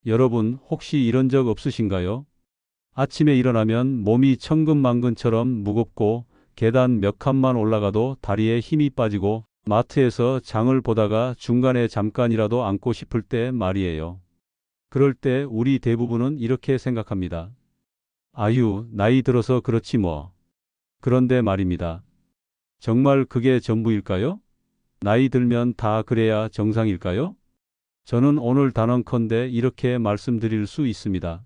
여러분, 혹시 이런 적 없으신가요? 아침에 일어나면 몸이 천근만근처럼 무겁고 계단 몇 칸만 올라가도 다리에 힘이 빠지고 마트에서 장을 보다가 중간에 잠깐이라도 앉고 싶을 때 말이에요. 그럴 때 우리 대부분은 이렇게 생각합니다. 아유, 나이 들어서 그렇지 뭐. 그런데 말입니다. 정말 그게 전부일까요? 나이 들면 다 그래야 정상일까요? 저는 오늘 단언컨대 이렇게 말씀드릴 수 있습니다.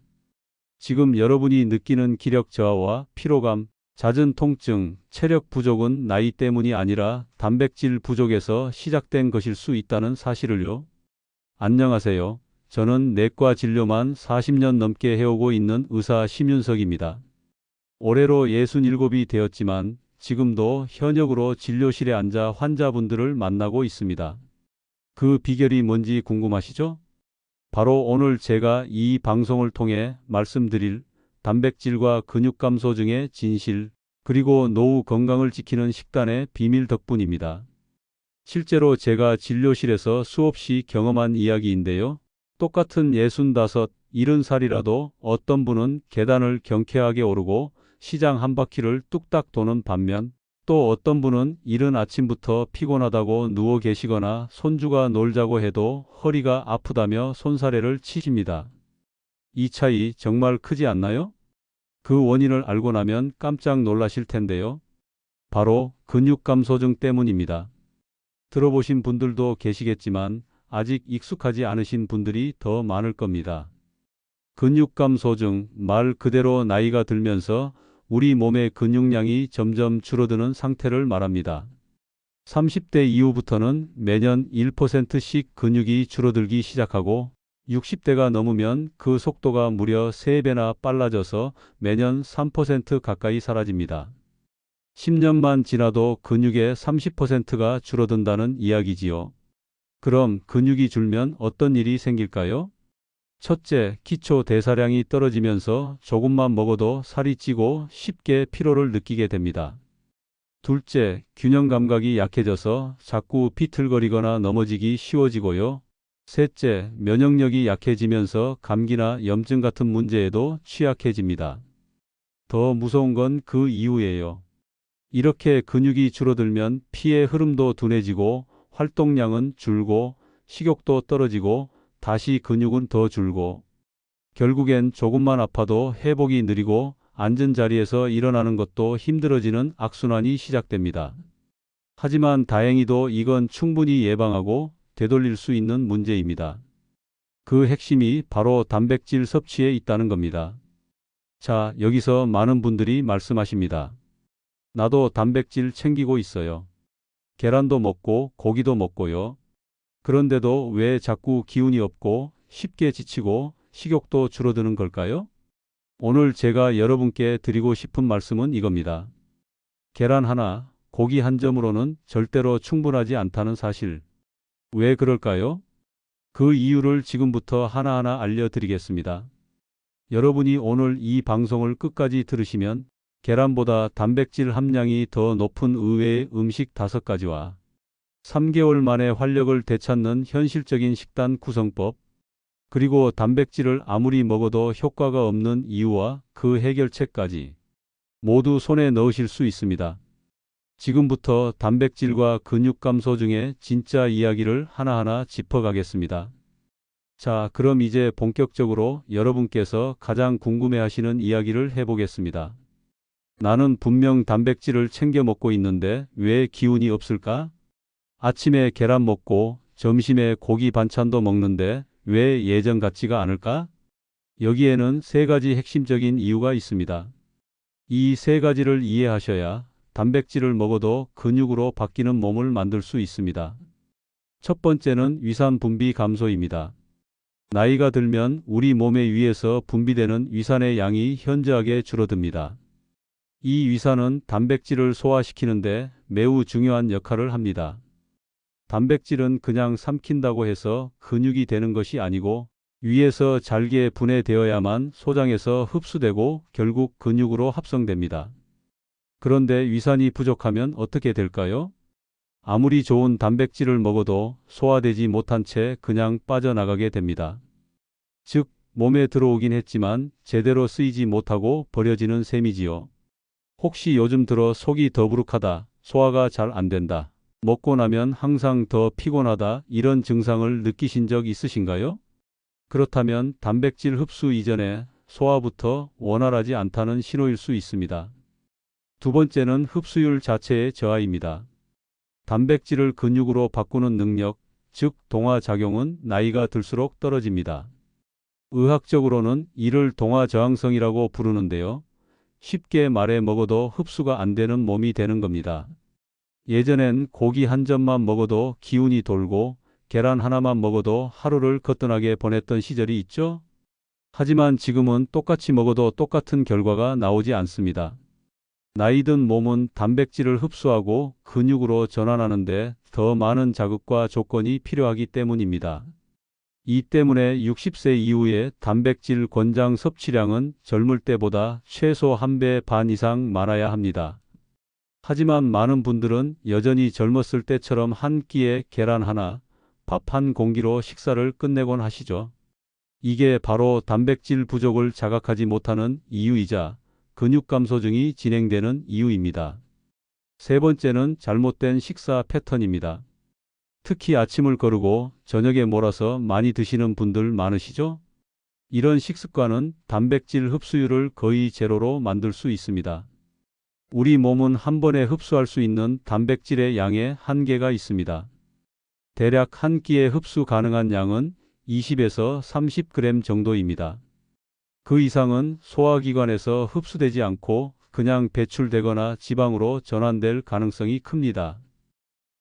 지금 여러분이 느끼는 기력 저하와 피로감, 잦은 통증, 체력 부족은 나이 때문이 아니라 단백질 부족에서 시작된 것일 수 있다는 사실을요. 안녕하세요. 저는 내과 진료만 40년 넘게 해오고 있는 의사 심윤석입니다. 올해로 67이 되었지만 지금도 현역으로 진료실에 앉아 환자분들을 만나고 있습니다. 그 비결이 뭔지 궁금하시죠? 바로 오늘 제가 이 방송을 통해 말씀드릴 단백질과 근육 감소 중의 진실, 그리고 노후 건강을 지키는 식단의 비밀 덕분입니다. 실제로 제가 진료실에서 수없이 경험한 이야기인데요. 똑같은 65, 70살이라도 어떤 분은 계단을 경쾌하게 오르고 시장 한 바퀴를 뚝딱 도는 반면 또 어떤 분은 이른 아침부터 피곤하다고 누워 계시거나 손주가 놀자고 해도 허리가 아프다며 손사래를 치십니다. 이 차이 정말 크지 않나요? 그 원인을 알고 나면 깜짝 놀라실 텐데요. 바로 근육 감소증 때문입니다. 들어보신 분들도 계시겠지만 아직 익숙하지 않으신 분들이 더 많을 겁니다. 근육 감소증, 말 그대로 나이가 들면서 우리 몸의 근육량이 점점 줄어드는 상태를 말합니다. 30대 이후부터는 매년 1%씩 근육이 줄어들기 시작하고 60대가 넘으면 그 속도가 무려 3배나 빨라져서 매년 3% 가까이 사라집니다. 10년만 지나도 근육의 30%가 줄어든다는 이야기지요. 그럼 근육이 줄면 어떤 일이 생길까요? 첫째, 기초 대사량이 떨어지면서 조금만 먹어도 살이 찌고 쉽게 피로를 느끼게 됩니다. 둘째, 균형 감각이 약해져서 자꾸 비틀거리거나 넘어지기 쉬워지고요. 셋째, 면역력이 약해지면서 감기나 염증 같은 문제에도 취약해집니다. 더 무서운 건 그 이후예요. 이렇게 근육이 줄어들면 피의 흐름도 둔해지고 활동량은 줄고 식욕도 떨어지고 다시 근육은 더 줄고 결국엔 조금만 아파도 회복이 느리고 앉은 자리에서 일어나는 것도 힘들어지는 악순환이 시작됩니다. 하지만 다행히도 이건 충분히 예방하고 되돌릴 수 있는 문제입니다. 그 핵심이 바로 단백질 섭취에 있다는 겁니다. 자, 여기서 많은 분들이 말씀하십니다. 나도 단백질 챙기고 있어요. 계란도 먹고 고기도 먹고요. 그런데도 왜 자꾸 기운이 없고 쉽게 지치고 식욕도 줄어드는 걸까요? 오늘 제가 여러분께 드리고 싶은 말씀은 이겁니다. 계란 하나, 고기 한 점으로는 절대로 충분하지 않다는 사실. 왜 그럴까요? 그 이유를 지금부터 하나하나 알려드리겠습니다. 여러분이 오늘 이 방송을 끝까지 들으시면 계란보다 단백질 함량이 더 높은 의외의 음식 5가지와 3개월 만에 활력을 되찾는 현실적인 식단 구성법, 그리고 단백질을 아무리 먹어도 효과가 없는 이유와 그 해결책까지 모두 손에 넣으실 수 있습니다. 지금부터 단백질과 근육 감소 중에 진짜 이야기를 하나하나 짚어가겠습니다. 자, 그럼 이제 본격적으로 여러분께서 가장 궁금해하시는 이야기를 해보겠습니다. 나는 분명 단백질을 챙겨 먹고 있는데 왜 기운이 없을까? 아침에 계란 먹고 점심에 고기 반찬도 먹는데 왜 예전 같지가 않을까? 여기에는 3가지 핵심적인 이유가 있습니다. 이 3가지를 이해하셔야 단백질을 먹어도 근육으로 바뀌는 몸을 만들 수 있습니다. 첫 번째는 위산 분비 감소입니다. 나이가 들면 우리 몸의 위에서 분비되는 위산의 양이 현저하게 줄어듭니다. 이 위산은 단백질을 소화시키는데 매우 중요한 역할을 합니다. 단백질은 그냥 삼킨다고 해서 근육이 되는 것이 아니고 위에서 잘게 분해되어야만 소장에서 흡수되고 결국 근육으로 합성됩니다. 그런데 위산이 부족하면 어떻게 될까요? 아무리 좋은 단백질을 먹어도 소화되지 못한 채 그냥 빠져나가게 됩니다. 즉, 몸에 들어오긴 했지만 제대로 쓰이지 못하고 버려지는 셈이지요. 혹시 요즘 들어 속이 더부룩하다, 소화가 잘 안 된다, 먹고 나면 항상 더 피곤하다 이런 증상을 느끼신 적 있으신가요? 그렇다면 단백질 흡수 이전에 소화부터 원활하지 않다는 신호일 수 있습니다. 두 번째는 흡수율 자체의 저하입니다. 단백질을 근육으로 바꾸는 능력, 즉 동화작용은 나이가 들수록 떨어집니다. 의학적으로는 이를 동화저항성이라고 부르는데요. 쉽게 말해 먹어도 흡수가 안 되는 몸이 되는 겁니다. 예전엔 고기 한 점만 먹어도 기운이 돌고 계란 하나만 먹어도 하루를 거뜬하게 보냈던 시절이 있죠. 하지만 지금은 똑같이 먹어도 똑같은 결과가 나오지 않습니다. 나이 든 몸은 단백질을 흡수하고 근육으로 전환하는데 더 많은 자극과 조건이 필요하기 때문입니다. 이 때문에 60세 이후에 단백질 권장 섭취량은 젊을 때보다 최소 1배 반 이상 많아야 합니다. 하지만 많은 분들은 여전히 젊었을 때처럼 한 끼에 계란 하나, 밥 한 공기로 식사를 끝내곤 하시죠. 이게 바로 단백질 부족을 자각하지 못하는 이유이자 근육 감소증이 진행되는 이유입니다. 세 번째는 잘못된 식사 패턴입니다. 특히 아침을 거르고 저녁에 몰아서 많이 드시는 분들 많으시죠? 이런 식습관은 단백질 흡수율을 거의 제로로 만들 수 있습니다. 우리 몸은 한 번에 흡수할 수 있는 단백질의 양에 한계가 있습니다. 대략 한 끼에 흡수 가능한 양은 20에서 30g 정도입니다. 그 이상은 소화기관에서 흡수되지 않고 그냥 배출되거나 지방으로 전환될 가능성이 큽니다.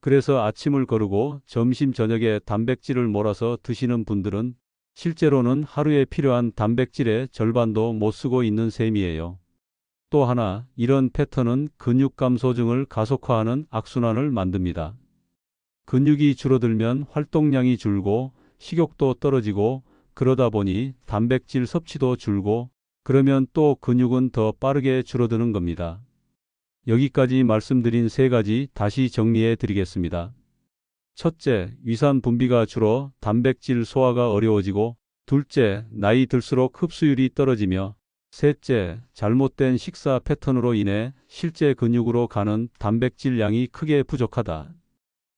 그래서 아침을 거르고 점심 저녁에 단백질을 몰아서 드시는 분들은 실제로는 하루에 필요한 단백질의 절반도 못 쓰고 있는 셈이에요. 또 하나, 이런 패턴은 근육 감소증을 가속화하는 악순환을 만듭니다. 근육이 줄어들면 활동량이 줄고 식욕도 떨어지고 그러다 보니 단백질 섭취도 줄고 그러면 또 근육은 더 빠르게 줄어드는 겁니다. 여기까지 말씀드린 세 가지 다시 정리해 드리겠습니다. 첫째, 위산 분비가 줄어 단백질 소화가 어려워지고, 둘째, 나이 들수록 흡수율이 떨어지며, 셋째, 잘못된 식사 패턴으로 인해 실제 근육으로 가는 단백질 양이 크게 부족하다.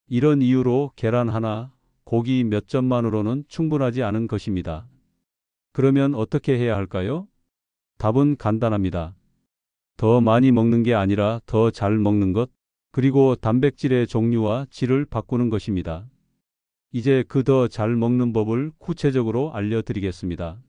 이런 이유로 계란 하나, 고기 몇 점만으로는 충분하지 않은 것입니다. 그러면 어떻게 해야 할까요? 답은 간단합니다. 더 많이 먹는 게 아니라 더 잘 먹는 것, 그리고 단백질의 종류와 질을 바꾸는 것입니다. 이제 그 더 잘 먹는 법을 구체적으로 알려드리겠습니다.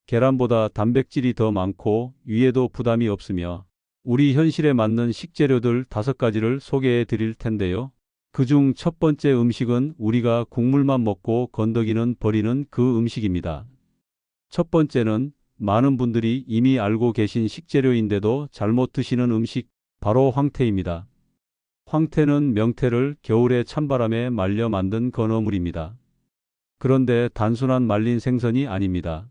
계란보다 단백질이 더 많고 위에도 부담이 없으며 우리 현실에 맞는 식재료들 5가지를 소개해 드릴 텐데요. 그중 첫 번째 음식은 우리가 국물만 먹고 건더기는 버리는 그 음식입니다. 첫 번째는 많은 분들이 이미 알고 계신 식재료인데도 잘못 드시는 음식, 바로 황태입니다. 황태는 명태를 겨울에 찬바람에 말려 만든 건어물입니다. 그런데 단순한 말린 생선이 아닙니다.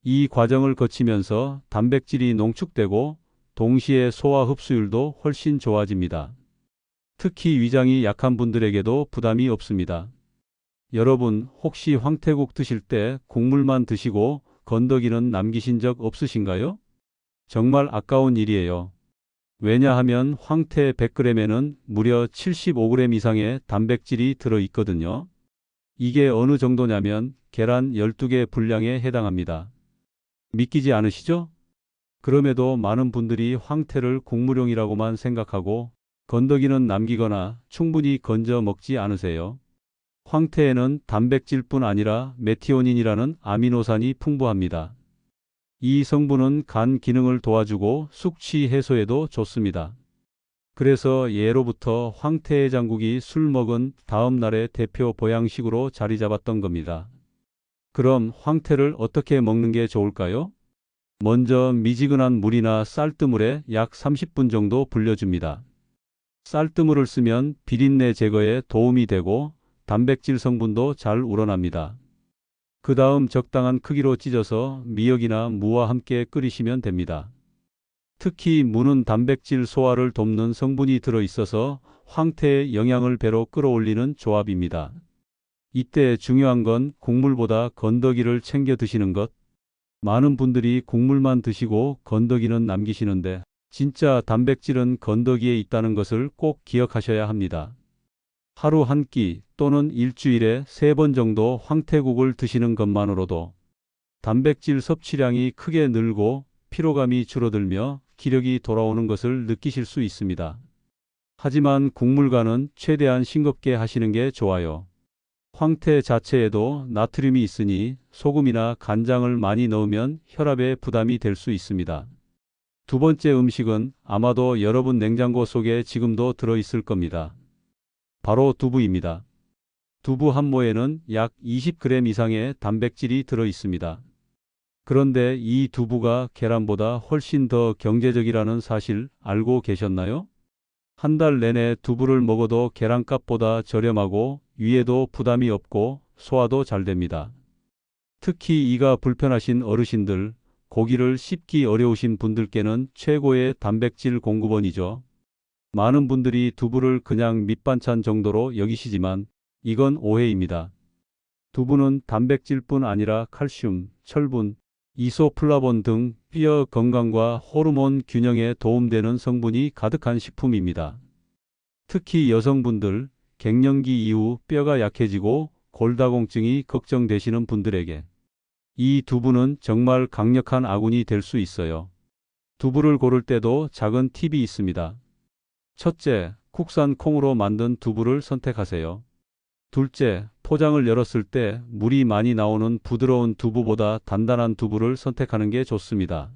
이 과정을 거치면서 단백질이 농축되고 동시에 소화 흡수율도 훨씬 좋아집니다. 특히 위장이 약한 분들에게도 부담이 없습니다. 여러분, 혹시 황태국 드실 때 국물만 드시고 건더기는 남기신 적 없으신가요? 정말 아까운 일이에요. 왜냐하면 황태 100g에는 무려 75g 이상의 단백질이 들어있거든요. 이게 어느 정도냐면 계란 12개 분량에 해당합니다. 믿기지 않으시죠? 그럼에도 많은 분들이 황태를 국물용이라고만 생각하고 건더기는 남기거나 충분히 건져 먹지 않으세요. 황태에는 단백질뿐 아니라 메티오닌이라는 아미노산이 풍부합니다. 이 성분은 간 기능을 도와주고 숙취 해소에도 좋습니다. 그래서 예로부터 황태해장국이 술 먹은 다음 날의 대표 보양식으로 자리 잡았던 겁니다. 그럼 황태를 어떻게 먹는 게 좋을까요? 먼저 미지근한 물이나 쌀뜨물에 약 30분 정도 불려줍니다. 쌀뜨물을 쓰면 비린내 제거에 도움이 되고 단백질 성분도 잘 우러납니다. 그 다음 적당한 크기로 찢어서 미역이나 무와 함께 끓이시면 됩니다. 특히 무는 단백질 소화를 돕는 성분이 들어있어서 황태의 영양을 배로 끌어올리는 조합입니다. 이때 중요한 건 국물보다 건더기를 챙겨 드시는 것. 많은 분들이 국물만 드시고 건더기는 남기시는데 진짜 단백질은 건더기에 있다는 것을 꼭 기억하셔야 합니다. 하루 한 끼 또는 일주일에 3번 정도 황태국을 드시는 것만으로도 단백질 섭취량이 크게 늘고 피로감이 줄어들며 기력이 돌아오는 것을 느끼실 수 있습니다. 하지만 국물과는 최대한 싱겁게 하시는 게 좋아요. 황태 자체에도 나트륨이 있으니 소금이나 간장을 많이 넣으면 혈압에 부담이 될 수 있습니다. 두 번째 음식은 아마도 여러분 냉장고 속에 지금도 들어있을 겁니다. 바로 두부입니다. 두부 한 모에는 약 20g 이상의 단백질이 들어있습니다. 그런데 이 두부가 계란보다 훨씬 더 경제적이라는 사실 알고 계셨나요? 한 달 내내 두부를 먹어도 계란값보다 저렴하고 위에도 부담이 없고 소화도 잘 됩니다. 특히 이가 불편하신 어르신들, 고기를 씹기 어려우신 분들께는 최고의 단백질 공급원이죠. 많은 분들이 두부를 그냥 밑반찬 정도로 여기시지만 이건 오해입니다. 두부는 단백질뿐 아니라 칼슘, 철분, 이소플라본 등 뼈 건강과 호르몬 균형에 도움되는 성분이 가득한 식품입니다. 특히 여성분들, 갱년기 이후 뼈가 약해지고 골다공증이 걱정되시는 분들에게 이 두부는 정말 강력한 아군이 될 수 있어요. 두부를 고를 때도 작은 팁이 있습니다. 첫째, 국산 콩으로 만든 두부를 선택하세요. 둘째, 포장을 열었을 때 물이 많이 나오는 부드러운 두부보다 단단한 두부를 선택하는 게 좋습니다.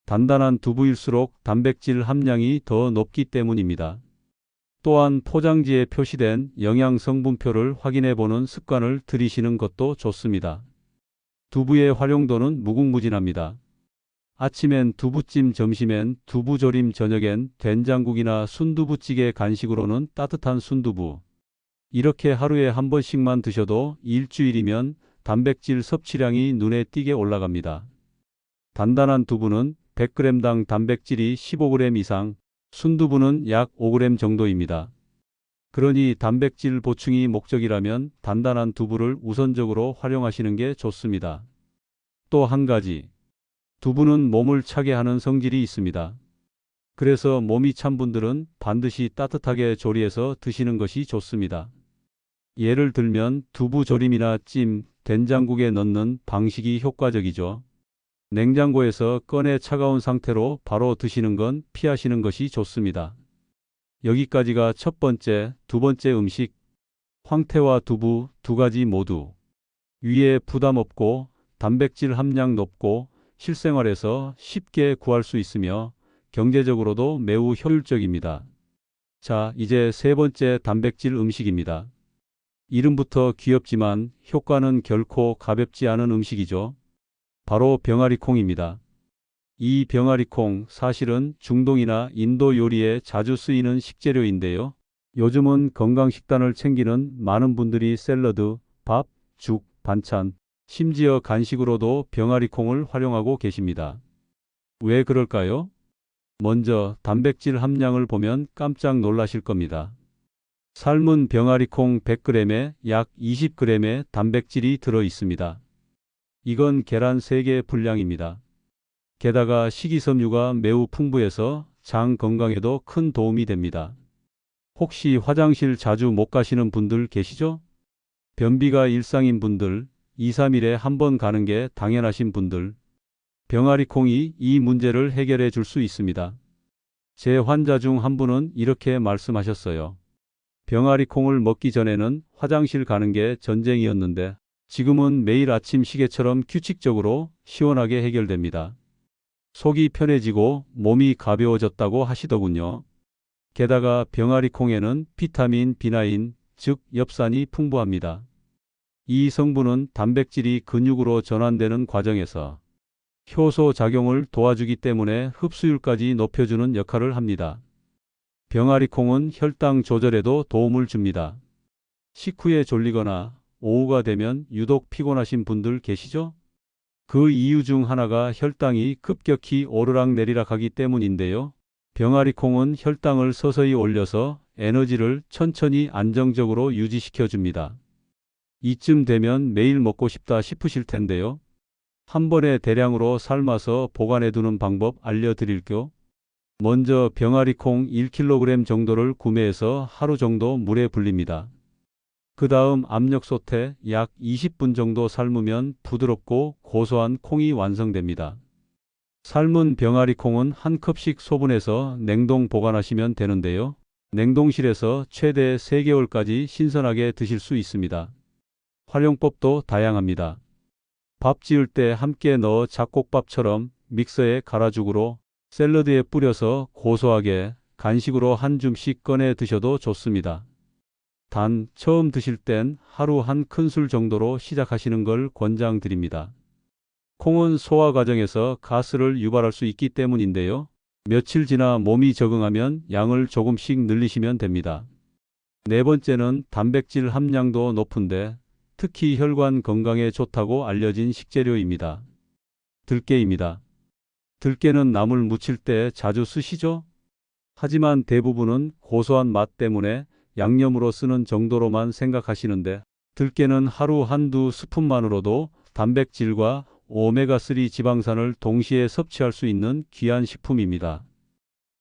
단단한 두부일수록 단백질 함량이 더 높기 때문입니다. 또한 포장지에 표시된 영양 성분표를 확인해 보는 습관을 들이시는 것도 좋습니다. 두부의 활용도는 무궁무진합니다. 아침엔 두부찜, 점심엔 두부조림, 저녁엔 된장국이나 순두부찌개, 간식으로는 따뜻한 순두부. 이렇게 하루에 한 번씩만 드셔도 일주일이면 단백질 섭취량이 눈에 띄게 올라갑니다. 단단한 두부는 100g당 단백질이 15g 이상, 순두부는 약 5g 정도입니다. 그러니 단백질 보충이 목적이라면 단단한 두부를 우선적으로 활용하시는 게 좋습니다. 또 한 가지, 두부는 몸을 차게 하는 성질이 있습니다. 그래서 몸이 찬 분들은 반드시 따뜻하게 조리해서 드시는 것이 좋습니다. 예를 들면 두부조림이나 찜, 된장국에 넣는 방식이 효과적이죠. 냉장고에서 꺼내 차가운 상태로 바로 드시는 건 피하시는 것이 좋습니다. 여기까지가 첫 번째, 두 번째 음식. 황태와 두부 두 가지 모두 위에 부담 없고 단백질 함량 높고 실생활에서 쉽게 구할 수 있으며 경제적으로도 매우 효율적입니다. 자, 이제 세 번째 단백질 음식입니다. 이름부터 귀엽지만 효과는 결코 가볍지 않은 음식이죠. 바로 병아리콩입니다. 이 병아리콩 사실은 중동이나 인도 요리에 자주 쓰이는 식재료인데요. 요즘은 건강식단을 챙기는 많은 분들이 샐러드, 밥, 죽, 반찬, 심지어 간식으로도 병아리콩을 활용하고 계십니다. 왜 그럴까요? 먼저 단백질 함량을 보면 깜짝 놀라실 겁니다. 삶은 병아리콩 100g에 약 20g의 단백질이 들어 있습니다. 이건 계란 3개 분량입니다. 게다가 식이섬유가 매우 풍부해서 장 건강에도 큰 도움이 됩니다. 혹시 화장실 자주 못 가시는 분들 계시죠? 변비가 일상인 분들, 2, 3일에 한 번 가는 게 당연하신 분들, 병아리콩이 이 문제를 해결해 줄 수 있습니다. 제 환자 중 한 분은 이렇게 말씀하셨어요. 병아리콩을 먹기 전에는 화장실 가는 게 전쟁이었는데 지금은 매일 아침 시계처럼 규칙적으로 시원하게 해결됩니다. 속이 편해지고 몸이 가벼워졌다고 하시더군요. 게다가 병아리콩에는 비타민 B9, 즉 엽산이 풍부합니다. 이 성분은 단백질이 근육으로 전환되는 과정에서 효소 작용을 도와주기 때문에 흡수율까지 높여주는 역할을 합니다. 병아리콩은 혈당 조절에도 도움을 줍니다. 식후에 졸리거나 오후가 되면 유독 피곤하신 분들 계시죠? 그 이유 중 하나가 혈당이 급격히 오르락내리락 하기 때문인데요. 병아리콩은 혈당을 서서히 올려서 에너지를 천천히 안정적으로 유지시켜 줍니다. 이쯤 되면 매일 먹고 싶다 싶으실 텐데요. 한 번에 대량으로 삶아서 보관해 두는 방법 알려드릴게요. 먼저 병아리콩 1kg 정도를 구매해서 하루 정도 물에 불립니다. 그 다음 압력솥에 약 20분 정도 삶으면 부드럽고 고소한 콩이 완성됩니다. 삶은 병아리콩은 한 컵씩 소분해서 냉동 보관하시면 되는데요. 냉동실에서 최대 3개월까지 신선하게 드실 수 있습니다. 활용법도 다양합니다. 밥 지을 때 함께 넣어 잡곡밥처럼 믹서에 갈아주고로 샐러드에 뿌려서 고소하게 간식으로 한 줌씩 꺼내 드셔도 좋습니다. 단, 처음 드실 땐 하루 한 큰술 정도로 시작하시는 걸 권장드립니다. 콩은 소화 과정에서 가스를 유발할 수 있기 때문인데요. 며칠 지나 몸이 적응하면 양을 조금씩 늘리시면 됩니다. 네 번째는 단백질 함량도 높은데 특히 혈관 건강에 좋다고 알려진 식재료입니다. 들깨입니다. 들깨는 나물 무칠 때 자주 쓰시죠? 하지만 대부분은 고소한 맛 때문에 양념으로 쓰는 정도로만 생각하시는데 들깨는 하루 한두 스푼만으로도 단백질과 오메가3 지방산을 동시에 섭취할 수 있는 귀한 식품입니다.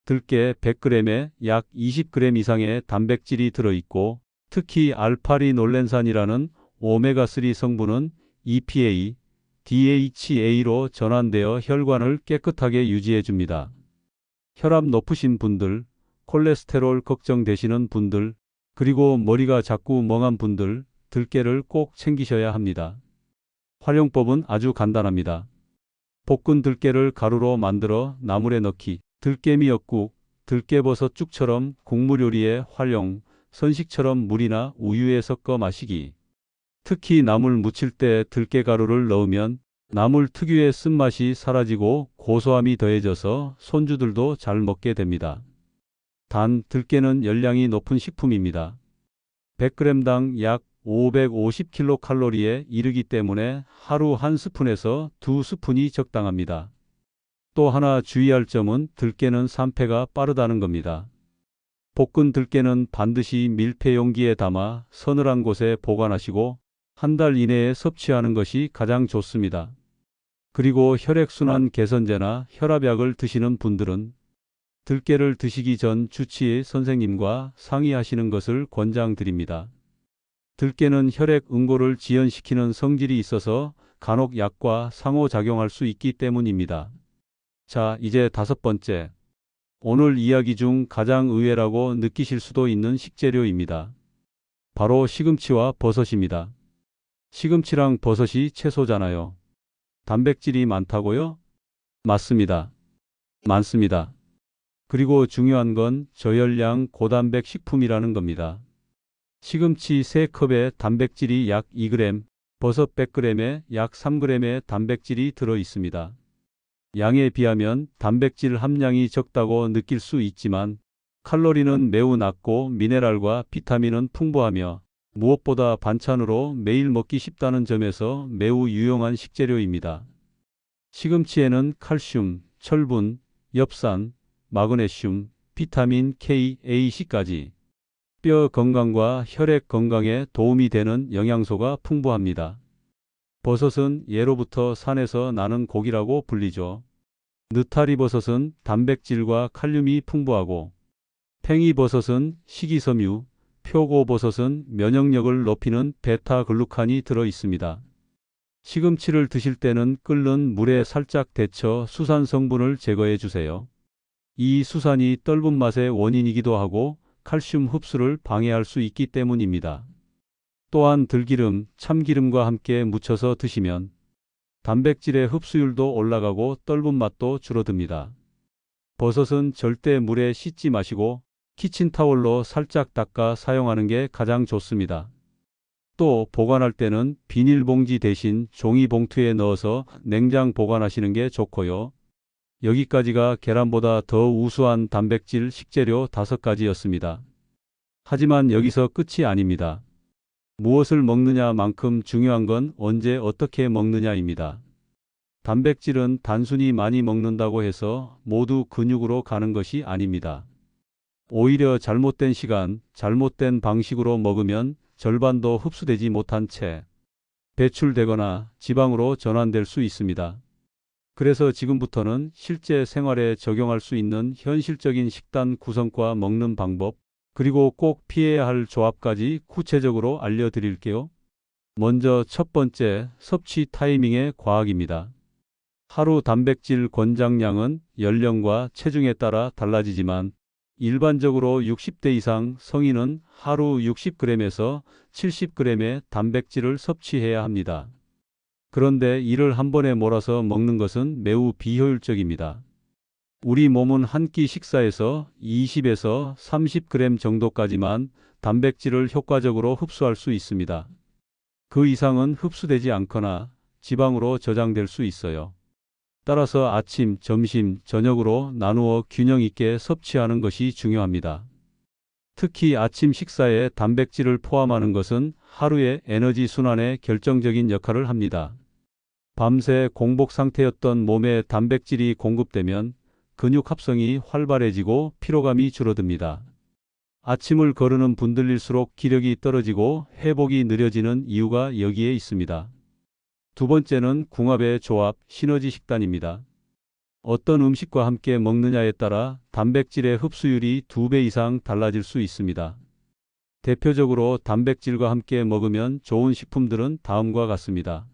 들깨 100g에 약 20g 이상의 단백질이 들어있고 특히 알파리놀렌산이라는 오메가3 성분은 EPA, DHA로 전환되어 혈관을 깨끗하게 유지해 줍니다. 혈압 높으신 분들, 콜레스테롤 걱정되시는 분들, 그리고 머리가 자꾸 멍한 분들, 들깨를 꼭 챙기셔야 합니다. 활용법은 아주 간단합니다. 볶은 들깨를 가루로 만들어 나물에 넣기, 들깨미역국, 들깨버섯죽처럼 국물 요리에 활용, 선식처럼 물이나 우유에 섞어 마시기. 특히 나물 무칠 때 들깨가루를 넣으면 나물 특유의 쓴맛이 사라지고 고소함이 더해져서 손주들도 잘 먹게 됩니다. 단, 들깨는 열량이 높은 식품입니다. 100g당 약 550kcal에 이르기 때문에 하루 한 스푼에서 두 스푼이 적당합니다. 또 하나 주의할 점은 들깨는 산패가 빠르다는 겁니다. 볶은 들깨는 반드시 밀폐 용기에 담아 서늘한 곳에 보관하시고 한 달 이내에 섭취하는 것이 가장 좋습니다. 그리고 혈액순환 개선제나 혈압약을 드시는 분들은 들깨를 드시기 전 주치의 선생님과 상의하시는 것을 권장드립니다. 들깨는 혈액 응고를 지연시키는 성질이 있어서 간혹 약과 상호작용할 수 있기 때문입니다. 자, 이제 5번째. 오늘 이야기 중 가장 의외라고 느끼실 수도 있는 식재료입니다. 바로 시금치와 버섯입니다. 시금치랑 버섯이 채소잖아요. 단백질이 많다고요? 맞습니다. 많습니다. 그리고 중요한 건 저열량 고단백 식품이라는 겁니다. 시금치 3컵에 단백질이 약 2g, 버섯 100g에 약 3g의 단백질이 들어 있습니다. 양에 비하면 단백질 함량이 적다고 느낄 수 있지만 칼로리는 매우 낮고 미네랄과 비타민은 풍부하며 무엇보다 반찬으로 매일 먹기 쉽다는 점에서 매우 유용한 식재료입니다. 시금치에는 칼슘, 철분, 엽산, 마그네슘, 비타민 K, A, C까지 뼈 건강과 혈액 건강에 도움이 되는 영양소가 풍부합니다. 버섯은 예로부터 산에서 나는 고기라고 불리죠. 느타리버섯은 단백질과 칼륨이 풍부하고 팽이버섯은 식이섬유, 표고버섯은 면역력을 높이는 베타글루칸이 들어 있습니다. 시금치를 드실 때는 끓는 물에 살짝 데쳐 수산 성분을 제거해 주세요. 이 수산이 떫은 맛의 원인이기도 하고 칼슘 흡수를 방해할 수 있기 때문입니다. 또한 들기름, 참기름과 함께 무쳐서 드시면 단백질의 흡수율도 올라가고 떫은 맛도 줄어듭니다. 버섯은 절대 물에 씻지 마시고 키친타월로 살짝 닦아 사용하는 게 가장 좋습니다. 또 보관할 때는 비닐봉지 대신 종이봉투에 넣어서 냉장 보관하시는 게 좋고요. 여기까지가 계란보다 더 우수한 단백질 식재료 5가지였습니다. 하지만 여기서 끝이 아닙니다. 무엇을 먹느냐만큼 중요한 건 언제 어떻게 먹느냐입니다. 단백질은 단순히 많이 먹는다고 해서 모두 근육으로 가는 것이 아닙니다. 오히려 잘못된 시간, 잘못된 방식으로 먹으면 절반도 흡수되지 못한 채 배출되거나 지방으로 전환될 수 있습니다. 그래서 지금부터는 실제 생활에 적용할 수 있는 현실적인 식단 구성과 먹는 방법, 그리고 꼭 피해야 할 조합까지 구체적으로 알려드릴게요. 먼저 첫 번째, 섭취 타이밍의 과학입니다. 하루 단백질 권장량은 연령과 체중에 따라 달라지지만 일반적으로 60대 이상 성인은 하루 60g에서 70g의 단백질을 섭취해야 합니다. 그런데 이를 한 번에 몰아서 먹는 것은 매우 비효율적입니다. 우리 몸은 한 끼 식사에서 20에서 30g 정도까지만 단백질을 효과적으로 흡수할 수 있습니다. 그 이상은 흡수되지 않거나 지방으로 저장될 수 있어요. 따라서 아침, 점심, 저녁으로 나누어 균형 있게 섭취하는 것이 중요합니다. 특히 아침 식사에 단백질을 포함하는 것은 하루의 에너지 순환에 결정적인 역할을 합니다. 밤새 공복 상태였던 몸에 단백질이 공급되면 근육 합성이 활발해지고 피로감이 줄어듭니다. 아침을 거르는 분들일수록 기력이 떨어지고 회복이 느려지는 이유가 여기에 있습니다. 두 번째는 궁합의 조합, 시너지 식단입니다. 어떤 음식과 함께 먹느냐에 따라 단백질의 흡수율이 2배 이상 달라질 수 있습니다. 대표적으로 단백질과 함께 먹으면 좋은 식품들은 다음과 같습니다.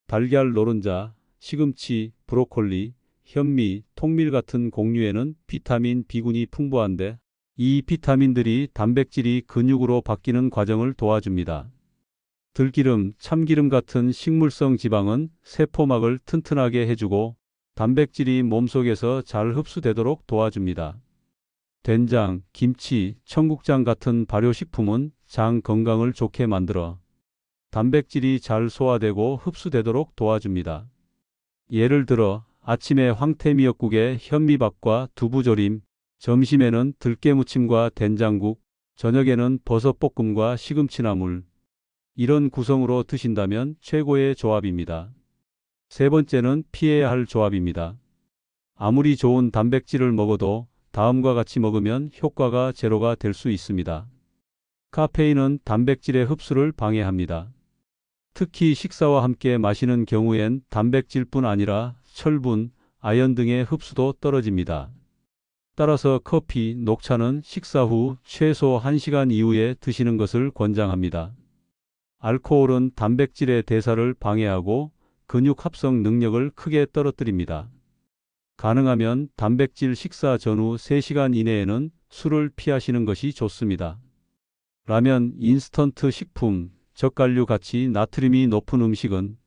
달걀, 노른자, 시금치, 브로콜리, 현미, 통밀 같은 곡류에는 비타민 B군이 풍부한데 이 비타민들이 단백질이 근육으로 바뀌는 과정을 도와줍니다. 들기름, 참기름 같은 식물성 지방은 세포막을 튼튼하게 해주고 단백질이 몸속에서 잘 흡수되도록 도와줍니다. 된장, 김치, 청국장 같은 발효식품은 장 건강을 좋게 만들어 단백질이 잘 소화되고 흡수되도록 도와줍니다. 예를 들어 아침에 황태미역국에 현미밥과 두부조림, 점심에는 들깨무침과 된장국, 저녁에는 버섯볶음과 시금치나물, 이런 구성으로 드신다면 최고의 조합입니다. 세 번째는 피해야 할 조합입니다. 아무리 좋은 단백질을 먹어도 다음과 같이 먹으면 효과가 제로가 될 수 있습니다. 카페인은 단백질의 흡수를 방해합니다. 특히 식사와 함께 마시는 경우엔 단백질뿐 아니라 철분, 아연 등의 흡수도 떨어집니다. 따라서 커피, 녹차는 식사 후 최소 1시간 이후에 드시는 것을 권장합니다. 알코올은 단백질의 대사를 방해하고 근육 합성 능력을 크게 떨어뜨립니다. 가능하면 단백질 식사 전후 3시간 이내에는 술을 피하시는 것이 좋습니다. 라면, 인스턴트 식품, 젓갈류 같이 나트륨이 높은 음식은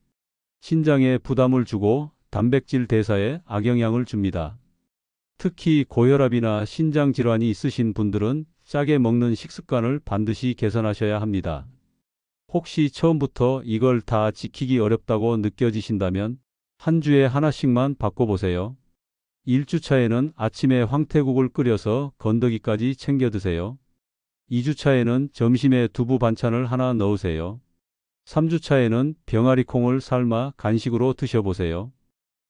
신장에 부담을 주고 단백질 대사에 악영향을 줍니다. 특히 고혈압이나 신장 질환이 있으신 분들은 짜게 먹는 식습관을 반드시 개선하셔야 합니다. 혹시 처음부터 이걸 다 지키기 어렵다고 느껴지신다면 한 주에 하나씩만 바꿔보세요. 1주차에는 아침에 황태국을 끓여서 건더기까지 챙겨 드세요. 2주차에는 점심에 두부 반찬을 하나 넣으세요. 3주차에는 병아리콩을 삶아 간식으로 드셔보세요.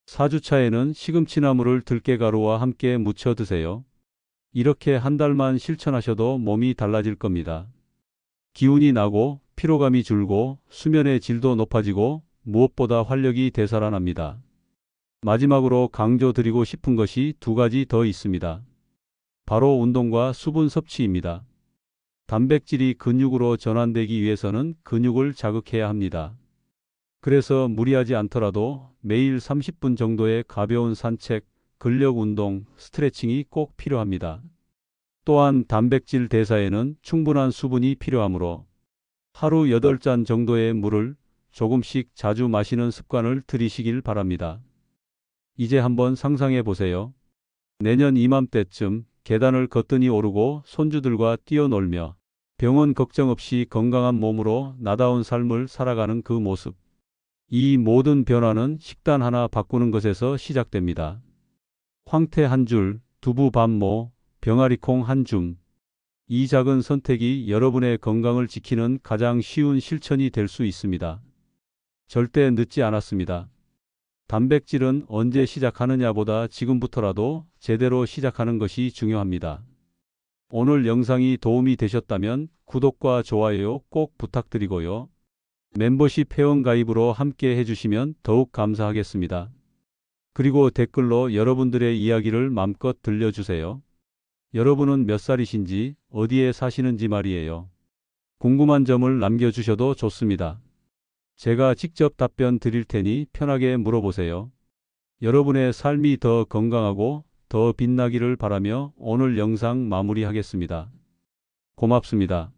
4주차에는 시금치나물을 들깨가루와 함께 무쳐 드세요. 이렇게 한 달만 실천하셔도 몸이 달라질 겁니다. 기운이 나고 피로감이 줄고 수면의 질도 높아지고 무엇보다 활력이 되살아납니다. 마지막으로 강조드리고 싶은 것이 2가지 더 있습니다. 바로 운동과 수분 섭취입니다. 단백질이 근육으로 전환되기 위해서는 근육을 자극해야 합니다. 그래서 무리하지 않더라도 매일 30분 정도의 가벼운 산책, 근력 운동, 스트레칭이 꼭 필요합니다. 또한 단백질 대사에는 충분한 수분이 필요하므로 하루 8잔 정도의 물을 조금씩 자주 마시는 습관을 들이시길 바랍니다. 이제 한번 상상해 보세요. 내년 이맘때쯤 계단을 거뜬히 오르고 손주들과 뛰어놀며 병원 걱정 없이 건강한 몸으로 나다운 삶을 살아가는 그 모습. 이 모든 변화는 식단 하나 바꾸는 것에서 시작됩니다. 황태 한 줄, 두부 반모, 병아리콩 한 줌. 이 작은 선택이 여러분의 건강을 지키는 가장 쉬운 실천이 될 수 있습니다. 절대 늦지 않았습니다. 단백질은 언제 시작하느냐보다 지금부터라도 제대로 시작하는 것이 중요합니다. 오늘 영상이 도움이 되셨다면 구독과 좋아요 꼭 부탁드리고요. 멤버십 회원 가입으로 함께 해주시면 더욱 감사하겠습니다. 그리고 댓글로 여러분들의 이야기를 마음껏 들려주세요. 여러분은 몇 살이신지, 어디에 사시는지 말이에요. 궁금한 점을 남겨주셔도 좋습니다. 제가 직접 답변 드릴 테니 편하게 물어보세요. 여러분의 삶이 더 건강하고 더 빛나기를 바라며 오늘 영상 마무리하겠습니다. 고맙습니다.